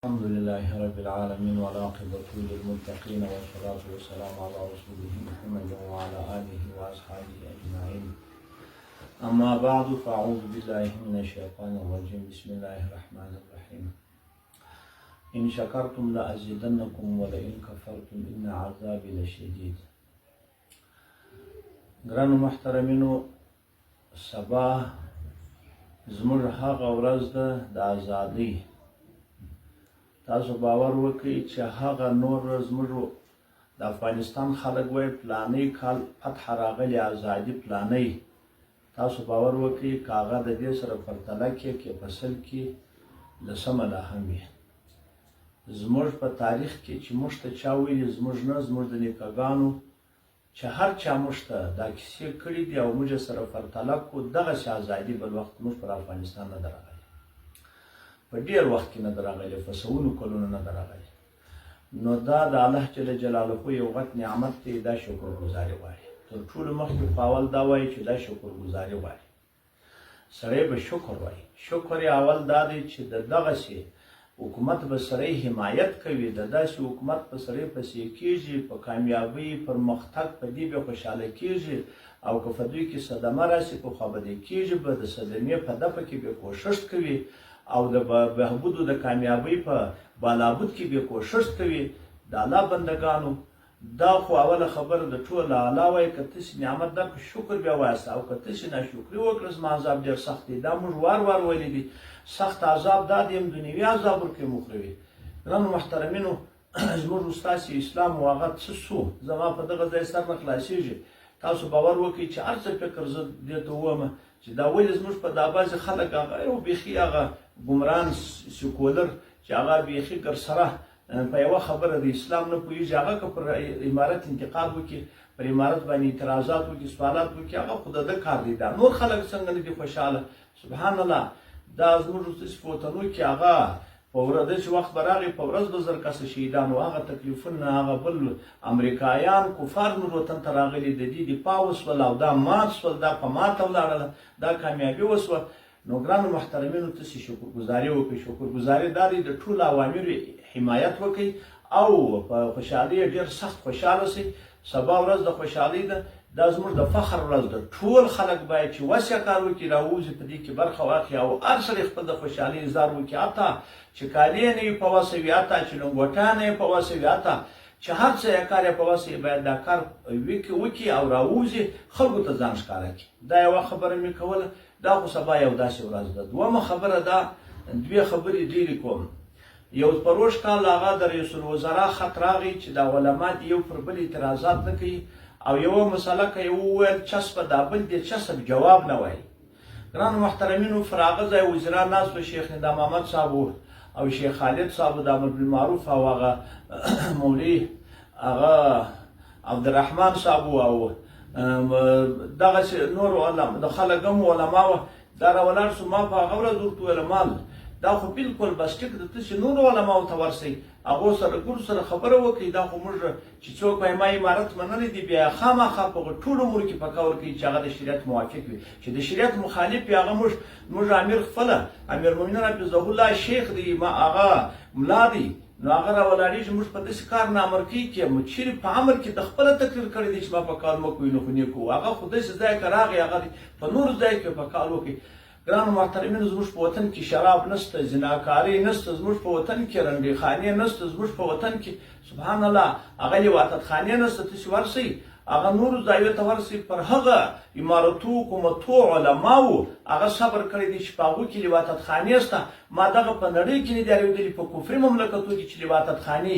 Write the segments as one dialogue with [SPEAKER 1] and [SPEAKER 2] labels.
[SPEAKER 1] الحمد لله رب العالمين والعاقبة للمتقين والصلاة والسلام على رسوله محمد وعلى آله وأصحابه أجمعين. أما بعد فأعوذ بالله من الشيطان الرجيم. بسم الله الرحمن الرحيم. إن شكرتم لأزيدنكم ولئن كفرتم إن عذابي لشديد. ګرانو محترمینو، سبا زموږ هغه ورځ ده د ازادۍ. تاسو باور وکړئ چې هغه نور زموږ د افغانستان خلک وایي پلانې کال فتح راغلی ازادي پلانې. تاسو باور وکړئ که هغه د دې سره پرتله کې فصل کې لسمه لا هم وي. زموږ په تاریخ کې چې موږ ته چا ویلي زموږ نه زموږ د نیکهګانو چې هر چا موږ ته دا کیسې کړي دي او موږ سره پرتله کړو دغسې ازادي بل وخت موږ پر افغانستان نه ده راغلې، په ډېر وخت کې نه ده راغلې، په سلونو کلونو نه ده راغلې. نو دا د الله جل جلاله یو غټ نعمت دی، دا شکرګزاري غواړي. تر ټولو مخکې په اول دا وایي چې دا شکرګزاري غواړي. سړی به شکر وایي. شکر یې اول دا دی چې د دغسې حکومت به سړی حمایت کوي، د داسې حکومت په سړی پسې کېږي، په کامیابۍ پرمختګ په دې به خوشحاله کېږي، او که په دوی کې صدمه راسي په خوا به دې کېږي، به د صدمې په دفع کې به کوښښ کوي، او د بهبودو د کامیابۍ په بالابود کې به کوښښ کوي. د الله بندګانو دا خو اوله خبره د ټوله الله وایي که تاسې نعمت درکړو شکر بیا وایاست، او که تاسې ناشکري وکړه زما عذاب ډېر سخت دی. دا موږ وار وار ویلي دي. سخت عذاب دا دی، دنیوي عذاب ورکوي مخروي. ګرانو محترمینو، زموږ استاسې اسلام و هغه څه سو زما په دغه ځای سر نه خلاصېږي. تاسو باور وکړئ چې هر څه فکر زه دې ته ووایم چې دا ولې زموږ په دا بعضې خلک هغه یو بیخي هغه ګمران سیکولر چې هغه بیخي ګرسره په یوه خبره د اسلام نه پوهېږي، هغه که پر امارت انتقاد وکړي، پر امارت باندې اعتراضات وکړي، سوالات وکړي، هغه خو د ده کار دی. دا نور خلک څنګه نه دي خوشحاله؟ سبحان الله. دا زموږ صفتونو کې هغه په داسې وخت به راغی په ورځ به زر کسه شهیدان وو، هغه تکلیفونه هغه بل امریکایان کفار نور وطن ته راغلي، د دې دفاع وسول او دا مات سول، دا په ماته ولاړله، دا کامیابي وسوه. نو ګرانو محترمینو، تاسې شکرګزاري وکړئ. شکرګزاري دا دی د ټولو اوامرو حمایت وکړئ او په خوشحالۍ ډېر سخت خوشحاله شئ. سبا ورځ د خوشحالۍ ده، دا زموږ د فخر ورځ ده. ټول خلک باید چې وس یې کار وکړي، راووځي په دې کې برخه واخلي او هر سړی خپل د خوشحالۍ اظهار وکړي، حتی چې کالي یې نه وي په وسه وي، حتی چې لنګوټان یې په وسه وي، حتی چې هر څه یې کار یې په وسه وي، باید دا کار وکړي او راووځي خلکو ته ځان ښکاره کړي. دا یوه خبره مې کوله. دا خو سبا یو داسې ورځ ده. دویمه خبره دا دوې خبرې ډېرې کوم. یو پروش کال هغه د رئیس الوزرا خط راغی چې دا علما دي یو پر بل اعتراضات نه کوي، او یوه مسله که یې وویل چسپه دا بل دې چسپ جواب نه وایي. ګرانو محترمینو، پر هغه ځای وزیران ناست و، شیخ ندا محمد صاحب او شیخ خالد صاحب د امر بالمعروف او هغه مولوي هغه عبدالرحمن صاحب او دغسې نور د خلک هم علما وه. دا راولاړ شو، ما په هغه ورځ ورته وویل مال دا خو بالکل بس ټیک ده، تاسې نورو علماو ته ورسئ، هغو سره ګورو سره خبره وکړئ. دا خو موږ چې څوک وایي ما عمارت منلی دی، بیا خامخا په ټول امور کې پکار کوي چې هغه د شریعت موافق وي. چې د شریعت مخالف وي هغه موږ امیر خپله امیرالمؤمنین حفظه الله شیخ دی، هغه ملا دی، نو هغه راولاړېږي موږ په داسې کار نه امر کوي چې چیرې په امر کې د خپله تقریر کړی دی چې ما په کار مه کوئ نو خو نیکو. هغه خو داسې ځای که راغی هغه په نورو ځای کې په کار وکړي. ګرانو محترمینو، زموږ په وطن کې شراب نشته، زناکاري نشته، زموږ په وطن کې رنډې خانې نشته، زموږ په وطن کې سبحان الله هغه لواطت خانې نشته. تاسې ورسئ هغه نورو ځایو ته ورسئ. پر هغه عمارتو حکومتو علماو هغه صبر کړی دی چې په هغو کې لواطت خانې شته. ما دغه په نړۍ کې نه دي اورېدلي په کفري مملکتو کې چې لواطت خانې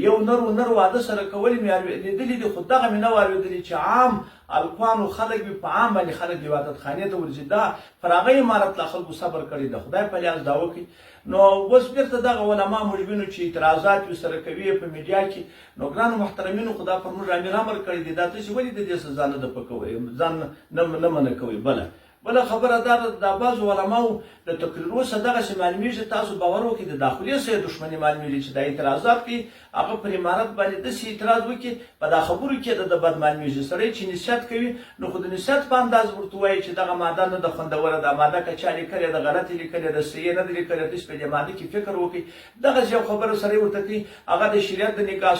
[SPEAKER 1] یو نر واده سره کول مې لیدلي دي، خو دغه مې نه و اورېدلي چې عام الکوانو خلک وي، په عام باندې خلک لواطت خانې ته ورځي. دا پر هغه عمارت لا خلکو صبر کړی دی. خدای په لیاز دا وکړي. نو اوس بېرته دغه علما موږ وینو چې اعتراضات ورسره کوي په میډیا کې. نو ګرانو محترمینو، خو دا پر موږ امیر امر کړی دی. دا تاسې ولې د دې څه ځان نه پکوئ، ځان نه منع کوئ؟ بله بله خبره دا ده د بعضو علماو د تقریرو څخه دغسې معلومیږي تاسو باور وکړئ د داخلي سره دښمني معلومیږي چې دا اعتراضات کوي هغه پر امارت باندې داسې اعتراض وکړي په دا خبرو کې د بد معلومیږي سړی چې نصیحت کوي نو خو د نصیحت په انداز ورته وایي چې دغه ماده نه ده خوندوره ده ماده که چا لیکلې ده غلطې لیکلې ده صحیح نه ده لیکلې تاسو په دې ماده کې فکر وکړئ دغسې یو خبره سړی ورته کوي هغه د شریعت د نکاح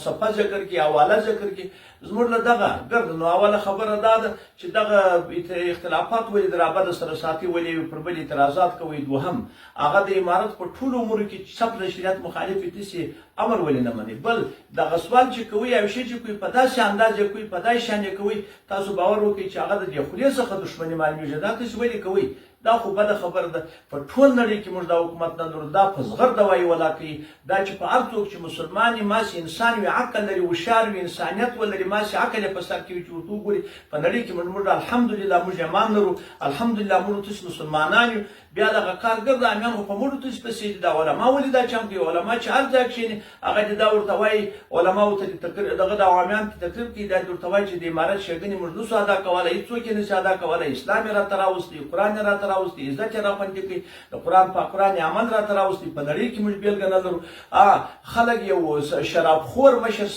[SPEAKER 1] صفحه ذکر کړي حواله ذکر کړي زموږ له دغه ګرد نو اوله خبره دا ده چې دغه اختلافات ولې د رابطه سره ساتي ولې پر بل اعتراضات کوي دوهم هغه د امارت په ټولو امورو کې سب د شریعت مخالف دي امر ولې نه مني بل دغه سوال چې کوي او شی چې کوي په داسې انداز کوي په داسې شان کوي تاسو باور وکړئ چې هغه د خولې څخه دښمني معلومیږي دا تاسو ولې کوي دا خو بده خبره ده په ټول نړۍ کې موږ دا حکومت نه لرو دا په زغر دوایي ولا کوي دا چې په هر څوک چې مسلمان وي ماسې انسان وي عقل لري هوښیار وي انسانیت ولري ماسې عقل یې په سر کې وي چې ورته وګوري په نړۍ کې موږ الحمدلله موږ ایمان لرو الحمدلله موږ تاسو مسلمانان یو بیا دغه کارګر د امیان خو په موږ تاسو پسې دا علما ولې دا چم کوي علما چې هر ځای کښېني هغه دې دا ورته وایي علماو ته دغه د عوامیان په تقریر کې دا ورته وایي چې د امارت ښېګڼې موږ نسو ادا کولی هېڅوک یې نشي ادا کولی اسلام یې راته راوستی قرآن یې راته راوستی عزت یې راخوندي کړي د قرآن په قرآن عمل راته راوستی په نړۍ کې موږ بېلګه نه لرو خلک یو شرابخور مشر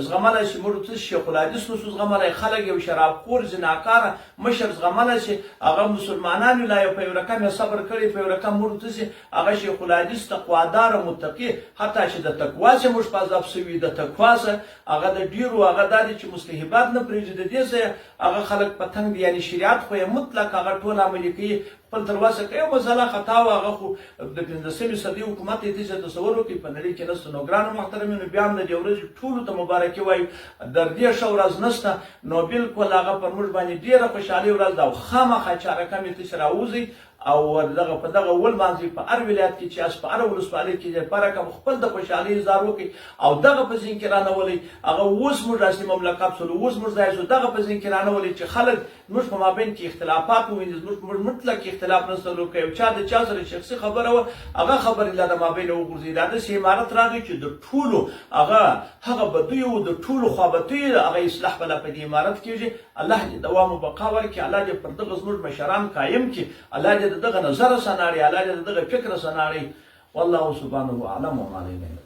[SPEAKER 1] زغملی شي موږ ته شیخ الحدیث نسو زغملی خلک یو شرابخور زناکاره مشر زغملی شي هغه مسلمانان لا یو په یو رقم یې صبر کړی په یو رقم موږ ته هغه شیخ الحدیث تقوادار متقي حتی چې د تقوا څخه موږ په اضافه سوي د تقوا څخه هغه د ډیرو هغه دا دي چې مستحبات نه پرېږدي د دې څخه هغه خلک په تنګ دي یعنې شریعت خو یې مطلق هغه ټول عملي کوي خپل ترلاسه کوي یو مسله خطا وه هغه خو د 15مې صدۍ حکومت یې داسې تصور وکړي په نړۍ کې نشته نو ګرانو محترمینو بیا هم د دې ورځې ټولو ته مبارکي وایو در دې ښه ورځ نشته نو بالکل هغه پر موږ باندې ډېره خوشحالي ورځ ده او خامخا چارکه مې تاسې راوځئ او دغه په دغه ول باندې په هر ولایت کې چې اس په هر ولسوالۍ کې د پرکه خپل د خوشحالۍ اظهار وکړي او دغه په ذهن کې رانولئ هغه اوس موږ داسې مملکت سولو اوس موږ ځای سو دغه په ذهن کې رانولئ چې خلک زموږ په مابین کې اختلافات وویني زموږ مطلق اختلاف نه سلو کوي یو چا د چا سره شخصي خبره وه هغه خبرې لا د مابین وګرځي دا داسې عمارت راغی چې د ټولو هغه بدیو د ټولو خوابتیو هغه اصلاح به په دې عمارت کېږي الله دې دوام و بقا ورکړي الله دې پر دغه زموږ مشران قایم کړي الله دې دغه نظر سناړي الله دې دغه فکر سناړي والله سبحانه اعلم وما علينا